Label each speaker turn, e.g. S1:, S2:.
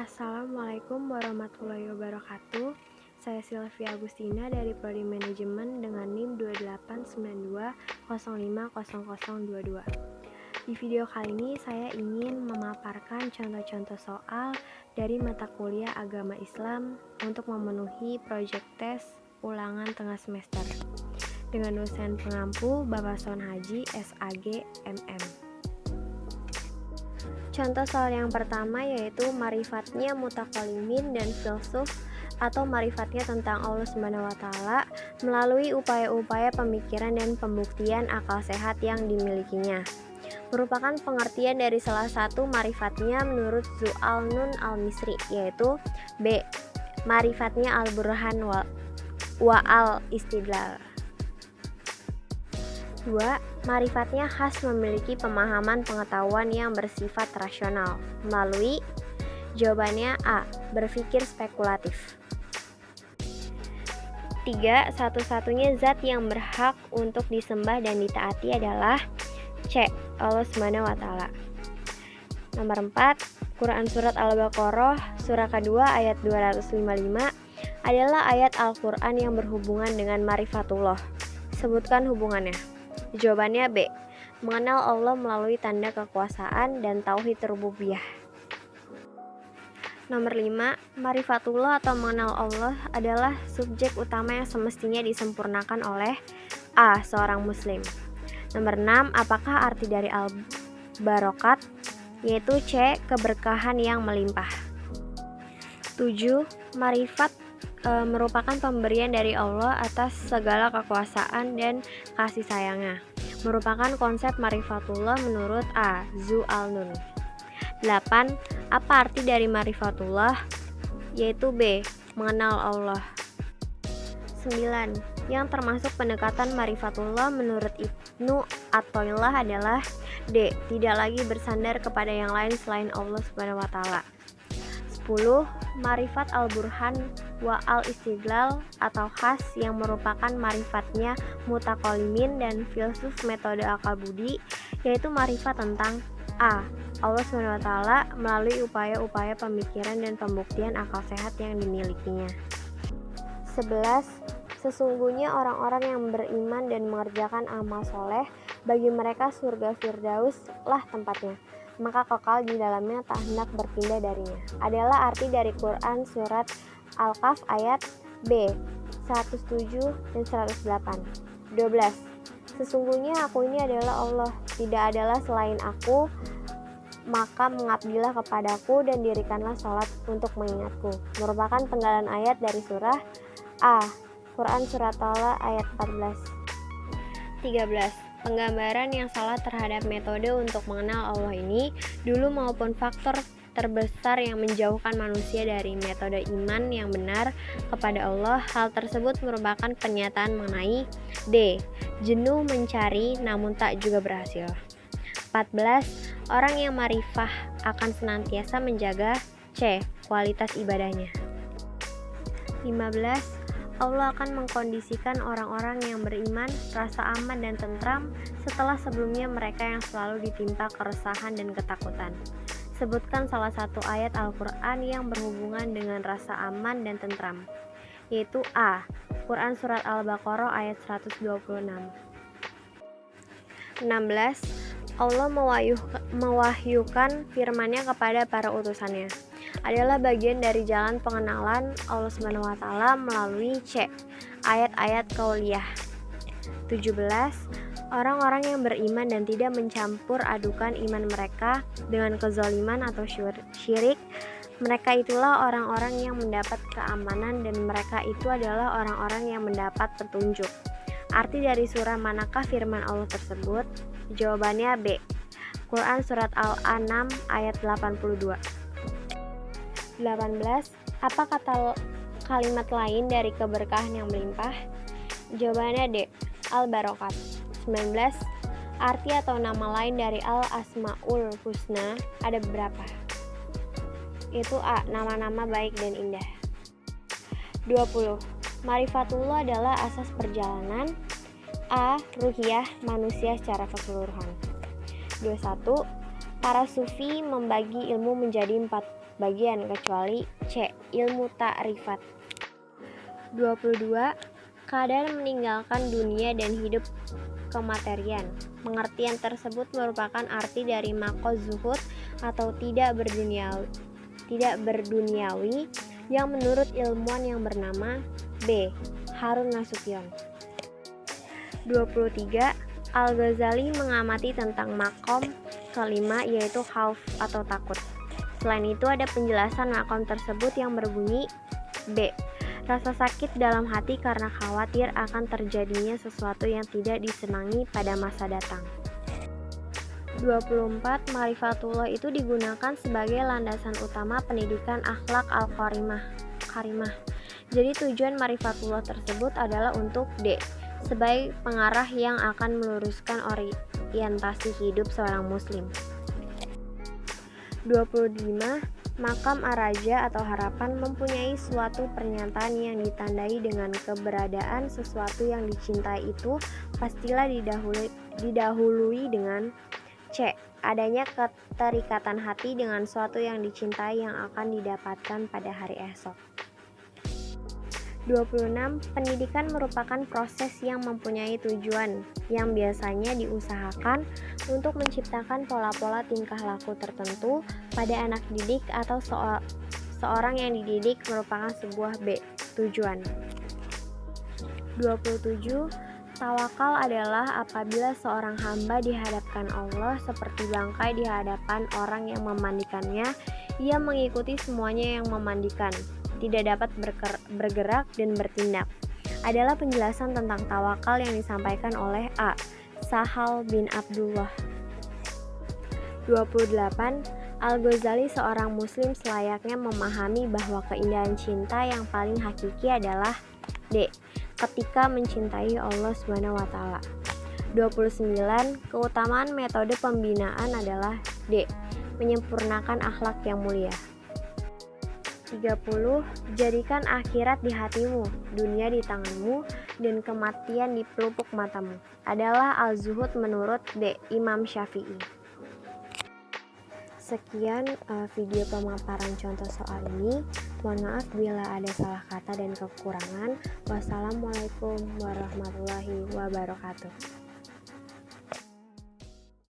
S1: Assalamualaikum warahmatullahi wabarakatuh. Saya Sylvia Agustina dari Prodi Manajemen dengan NIM 2892050022. Di video kali ini saya ingin memaparkan contoh-contoh soal dari mata kuliah Agama Islam untuk memenuhi project test ulangan tengah semester dengan dosen pengampu Bapak Son Haji SAG MM. Contoh soal yang pertama yaitu marifatnya mutakalimin dan filsuf atau marifatnya tentang Allah SWT melalui upaya-upaya pemikiran dan pembuktian akal sehat yang dimilikinya. Merupakan pengertian dari salah satu marifatnya menurut Zu'al-Nun al-Misri, yaitu B. Marifatnya al-Burhan wa al-Istidlal. 2. Marifatnya khas memiliki pemahaman pengetahuan yang bersifat rasional melalui jawabannya A. Berpikir spekulatif. 3. Satu-satunya zat yang berhak untuk disembah dan ditaati adalah C. Allah SWT. Nomor 4. Quran Surat Al-Baqarah surah kedua ayat 255 adalah ayat Al-Quran yang berhubungan dengan marifatullah. Sebutkan hubungannya. Jawabannya B. Mengenal Allah melalui tanda kekuasaan dan tauhid rububiyah. Nomor 5. Marifatullah atau mengenal Allah adalah subjek utama yang semestinya disempurnakan oleh A. Seorang muslim. Nomor 6. Apakah arti dari al-barokat? Yaitu C. Keberkahan yang melimpah. 7. Marifat merupakan pemberian dari Allah atas segala kekuasaan dan kasih sayangnya. Merupakan konsep marifatullah menurut A. Zu'al-Nun. 8. Apa arti dari marifatullah? Yaitu B. Mengenal Allah. 9. Yang termasuk pendekatan marifatullah menurut Ibnu Athaillah adalah D. Tidak lagi bersandar kepada yang lain selain Allah SWT. 10. Marifat al-Burhan wa al-Istidlal atau khas yang merupakan marifatnya mutakalimin dan filsuf metode akal budi, yaitu marifat tentang A. Allah SWT melalui upaya-upaya pemikiran dan pembuktian akal sehat yang dimilikinya. 11. Sesungguhnya orang-orang yang beriman dan mengerjakan amal soleh, bagi mereka surga Firdaus lah tempatnya, maka kekal di dalamnya tak hendak berpindah darinya. Adalah arti dari Quran Surat Al-Kahf ayat B 107 dan 108. 12. Sesungguhnya aku ini adalah Allah, tidak adalah selain aku, maka mengabdilah kepadaku dan dirikanlah sholat untuk mengingatku. Merupakan penggalan ayat dari surah A. Quran Surat Taala ayat 14. 13. Penggambaran yang salah terhadap metode untuk mengenal Allah ini dulu maupun faktor terbesar yang menjauhkan manusia dari metode iman yang benar kepada Allah. Hal tersebut merupakan pernyataan mengenai D. Jenuh mencari namun tak juga berhasil. 14. Orang yang marifah akan senantiasa menjaga C. Kualitas ibadahnya. 15. Allah akan mengkondisikan orang-orang yang beriman rasa aman dan tentram setelah sebelumnya mereka yang selalu ditimpa keresahan dan ketakutan. Sebutkan salah satu ayat Al-Quran yang berhubungan dengan rasa aman dan tentram, yaitu A. Quran Surat Al-Baqarah ayat 126. 16. Allah mewahyukan firman-Nya kepada para utusannya adalah bagian dari jalan pengenalan Allah SWT melalui C. Ayat-ayat kauliyah. 17. Orang-orang yang beriman dan tidak mencampur adukan iman mereka dengan kezaliman atau syirik, mereka itulah orang-orang yang mendapat keamanan dan mereka itu adalah orang-orang yang mendapat petunjuk. Arti dari surah manakah firman Allah tersebut? Jawabannya B. Quran Surat Al-An'am ayat 82. 18. Apa kata kalimat lain dari keberkahan yang melimpah? Jawabannya D. Al-Barokat. 19. Arti atau nama lain dari Al-Asma'ul Husna ada beberapa? Itu A. Nama-nama baik dan indah. 20. Marifatullah adalah asas perjalanan A. Ruhiyah manusia secara keseluruhan. 21. Para sufi membagi ilmu menjadi 4 bagian kecuali C. Ilmu ta'rifat. 22. Kadar meninggalkan dunia dan hidup kematerian. Pengertian tersebut merupakan arti dari maqsad zuhud atau tidak berduniawi yang menurut ilmuwan yang bernama B. Harun Nasution. 23. Al-Ghazali mengamati tentang makom kelima yaitu khauf atau takut. Selain itu ada penjelasan makom tersebut yang berbunyi B. Rasa sakit dalam hati karena khawatir akan terjadinya sesuatu yang tidak disenangi pada masa datang. 24. Marifatullah itu digunakan sebagai landasan utama pendidikan akhlak al-karimah. Jadi tujuan marifatullah tersebut adalah untuk D. sebagai pengarah yang akan meluruskan orientasi hidup seorang muslim. 25. Makam ar-raja atau harapan mempunyai suatu pernyataan yang ditandai dengan keberadaan sesuatu yang dicintai itu pastilah didahului dengan C. Adanya keterikatan hati dengan suatu yang dicintai yang akan didapatkan pada hari esok. 26. Pendidikan merupakan proses yang mempunyai tujuan yang biasanya diusahakan untuk menciptakan pola-pola tingkah laku tertentu pada anak didik atau seorang yang dididik merupakan sebuah B. Tujuan. 27. Tawakal adalah apabila seorang hamba dihadapkan Allah seperti bangkai di hadapan orang yang memandikannya, ia mengikuti semuanya yang memandikan, tidak dapat bergerak dan bertindak. Adalah penjelasan tentang tawakal yang disampaikan oleh A. Sahal bin Abdullah. 28. Al-Ghazali seorang muslim selayaknya memahami bahwa keindahan cinta yang paling hakiki adalah D. Ketika mencintai Allah SWT. 29. Keutamaan metode pembinaan adalah D. Menyempurnakan akhlak yang mulia. 30. Jadikan akhirat di hatimu, dunia di tanganmu, dan kematian di pelupuk matamu. Adalah al-zuhud menurut D. Imam Syafi'i. Sekian video pemaparan contoh soal ini. Mohon maaf bila ada salah kata dan kekurangan. Wassalamualaikum warahmatullahi wabarakatuh.